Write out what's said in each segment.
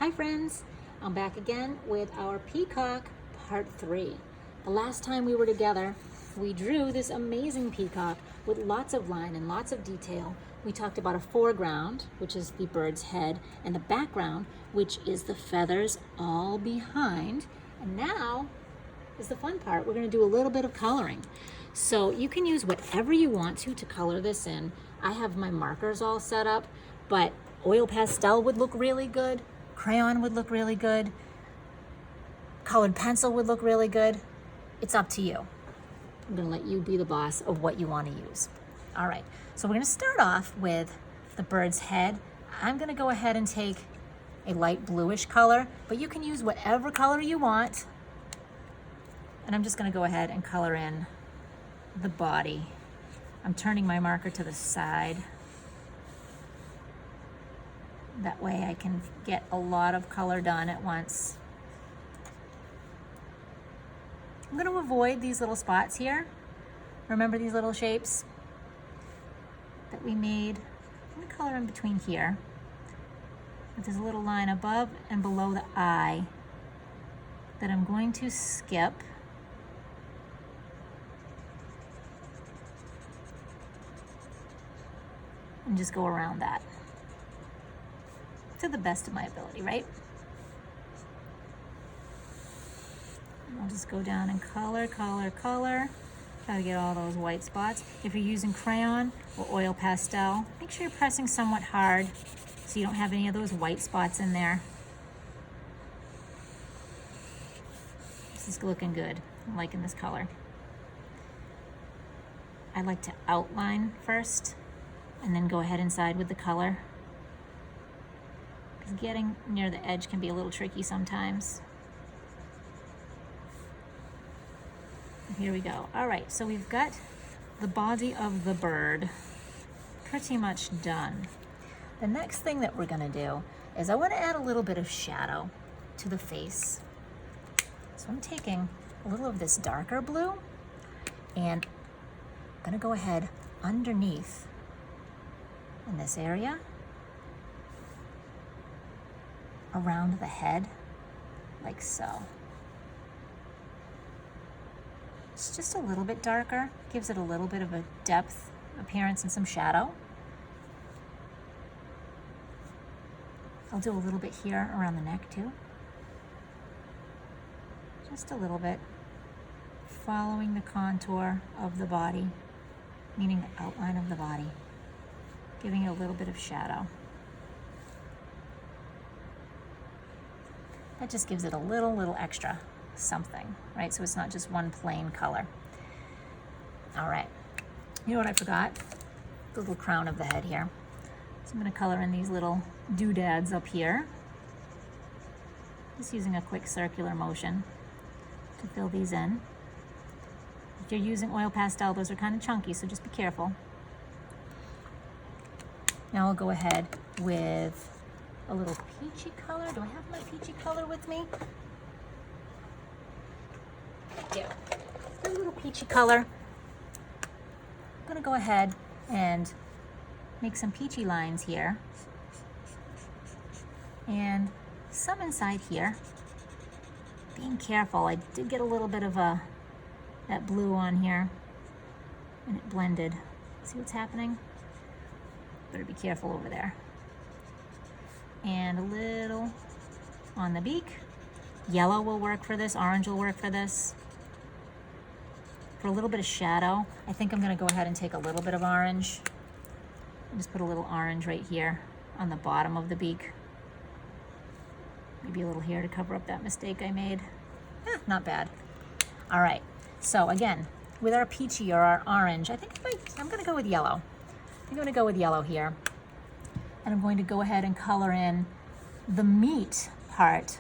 Hi friends, I'm back again with our Peacock Part 3. The last time we were together, we drew this amazing peacock with lots of line and lots of detail. We talked about a foreground, which is the bird's head, and the background, which is the feathers all behind. And now is the fun part. We're going to do a little bit of coloring. So you can use whatever you want to color this in. I have my markers all set up, but oil pastel would look really good. Crayon would look really good. Colored pencil would look really good. It's up to you. I'm gonna let you be the boss of what you want to use. All right, so we're gonna start off with the bird's head. I'm gonna go ahead and take a light bluish color, but you can use whatever color you want. And I'm just gonna go ahead and color in the body. I'm turning my marker to the side. That way I can get a lot of color done at once. I'm going to avoid these little spots here. Remember these little shapes that we made? I'm going to color in between here. But there's a little line above and below the eye that I'm going to skip. And just go around that. To the best of my ability, right? And I'll just go down and color. Try to get all those white spots. If you're using crayon or oil pastel, make sure you're pressing somewhat hard so you don't have any of those white spots in there. This is looking good. I'm liking this color. I like to outline first and then go ahead inside with the color. Because getting near the edge can be a little tricky sometimes. Here we go. All right, so we've got the body of the bird pretty much done. The next thing that we're gonna do is I wanna add a little bit of shadow to the face. So I'm taking a little of this darker blue and I'm gonna go ahead underneath in this area around the head, like so. It's just a little bit darker, gives it a little bit of a depth appearance and some shadow. I'll do a little bit here around the neck too. Just a little bit, following the contour of the body, meaning the outline of the body, giving it a little bit of shadow. That just gives it a little extra something, right? So it's not just one plain color. All right, you know what I forgot? The little crown of the head here. So I'm gonna color in these little doodads up here. Just using a quick circular motion to fill these in. If you're using oil pastel, those are kind of chunky, so just be careful. Now I'll go ahead with a little peachy color. Do I have my peachy color with me? Yeah, a little peachy color. I'm gonna go ahead and make some peachy lines here. And some inside here. Being careful, I did get a little bit of that blue on here and it blended. See what's happening? Better be careful over there. And a little on the beak. Yellow will work for this, orange will work for this. For a little bit of shadow, I think I'm gonna go ahead and take a little bit of orange and just put a little orange right here on the bottom of the beak. Maybe a little here to cover up that mistake I made. Not bad. All right, so again, with our peachy or our orange, I think I'm gonna go with yellow. I'm gonna go with yellow here. And I'm going to go ahead and color in the meat part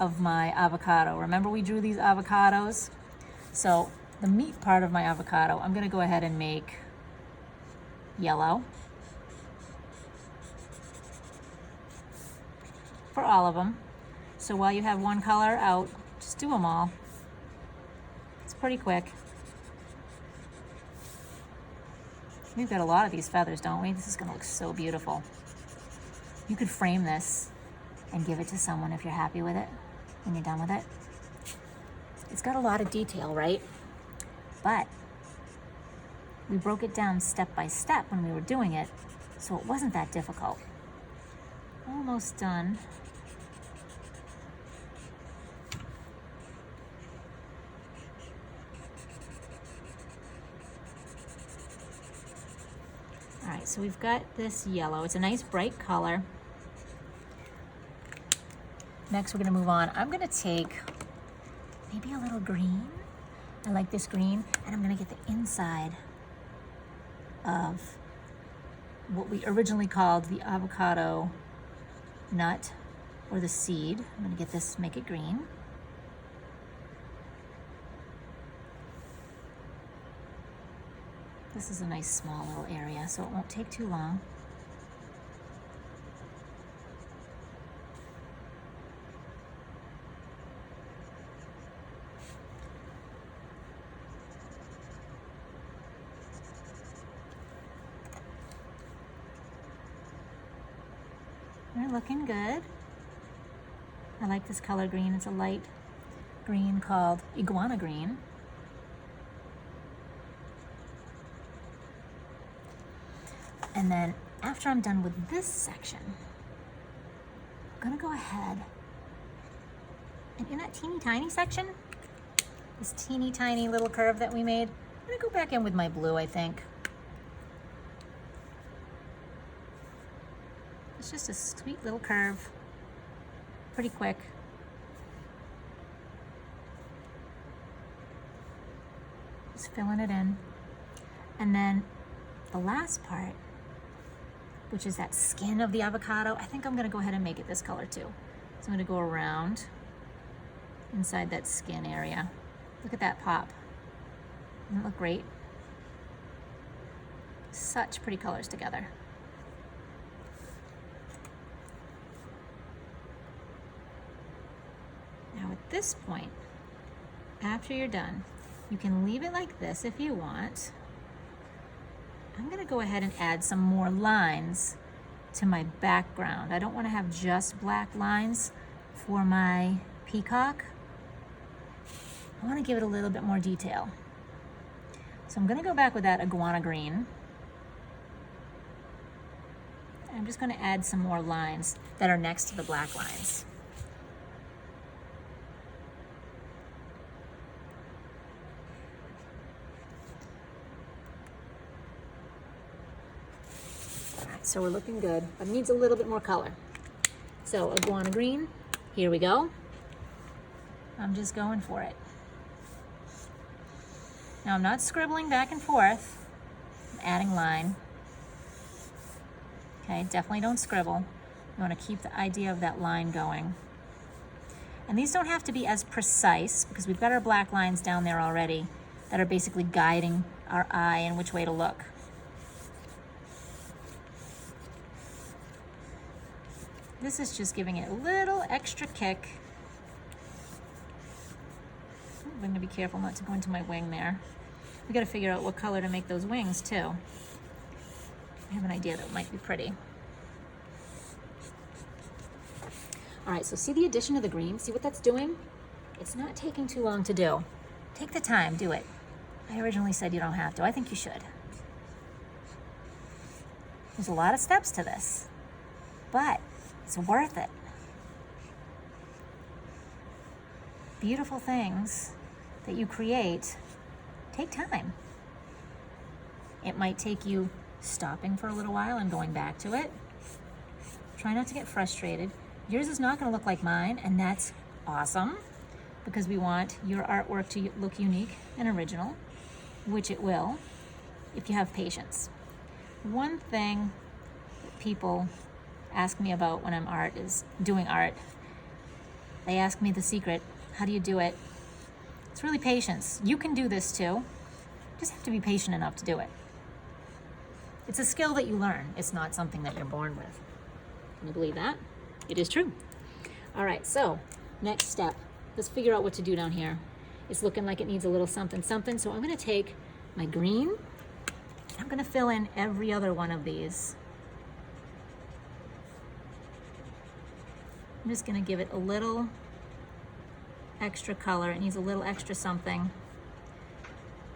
of my avocado. Remember we drew these avocados? So the meat part of my avocado, I'm gonna go ahead and make yellow for all of them. So while you have one color out, just do them all. It's pretty quick. We've got a lot of these feathers, don't we? This is gonna look so beautiful. You could frame this and give it to someone if you're happy with it when you're done with it. It's got a lot of detail, right? But we broke it down step by step when we were doing it, so it wasn't that difficult. Almost done. All right, so we've got this yellow. It's a nice bright color. Next, we're gonna move on. I'm gonna take maybe a little green. I like this green, and I'm gonna get the inside of what we originally called the avocado nut or the seed. I'm gonna get this, make it green. This is a nice small little area, so it won't take too long. They're looking good. I like this color green. It's a light green called iguana green. And then after I'm done with this section, I'm gonna go ahead and in that teeny tiny section, this teeny tiny little curve that we made, I'm gonna go back in with my blue, I think. It's just a sweet little curve, pretty quick. Just filling it in. And then the last part, which is that skin of the avocado, I think I'm gonna go ahead and make it this color too. So I'm gonna go around inside that skin area. Look at that pop. Doesn't it look great? Such pretty colors together. Now at this point, after you're done, you can leave it like this if you want. I'm gonna go ahead and add some more lines to my background. I don't wanna have just black lines for my peacock. I wanna give it a little bit more detail. So I'm gonna go back with that iguana green. I'm just gonna add some more lines that are next to the black lines. So we're looking good, but it needs a little bit more color. So iguana green, here we go. I'm just going for it. Now I'm not scribbling back and forth, I'm adding line. Okay, definitely don't scribble. You wanna keep the idea of that line going. And these don't have to be as precise because we've got our black lines down there already that are basically guiding our eye and which way to look. This is just giving it a little extra kick. I'm gonna be careful not to go into my wing there. We gotta figure out what color to make those wings too. I have an idea that might be pretty. All right, so see the addition of the green? See what that's doing? It's not taking too long to do. Take the time, do it. I originally said you don't have to. I think you should. There's a lot of steps to this, but it's worth it. Beautiful things that you create take time. It might take you stopping for a little while and going back to it. Try not to get frustrated. Yours is not going to look like mine, and that's awesome because we want your artwork to look unique and original, which it will if you have patience. One thing that people ask me about when I'm doing art. They ask me the secret. How do you do it? It's really patience. You can do this too. You just have to be patient enough to do it. It's a skill that you learn. It's not something that you're born with. Can you believe that? It is true. All right, so next step. Let's figure out what to do down here. It's looking like it needs a little something, something. So I'm gonna take my green, and I'm gonna fill in every other one of these. I'm just gonna give it a little extra color. It needs a little extra something.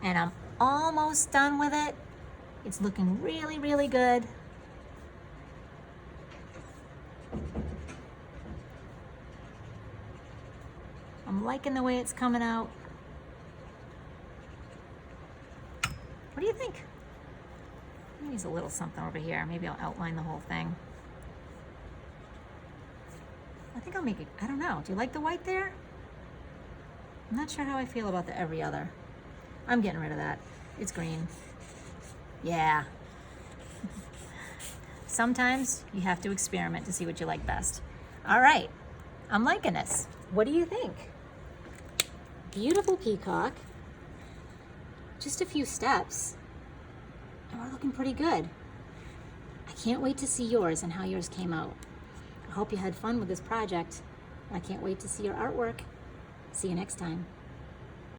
And I'm almost done with it. It's looking really, really good. I'm liking the way it's coming out. What do you think? It needs a little something over here. Maybe I'll outline the whole thing. I think I'll make it, I don't know. Do you like the white there? I'm not sure how I feel about the every other. I'm getting rid of that. It's green. Yeah. Sometimes you have to experiment to see what you like best. All right, I'm liking this. What do you think? Beautiful peacock. Just a few steps, and we're looking pretty good. I can't wait to see yours and how yours came out. I hope you had fun with this project. I can't wait to see your artwork. See you next time.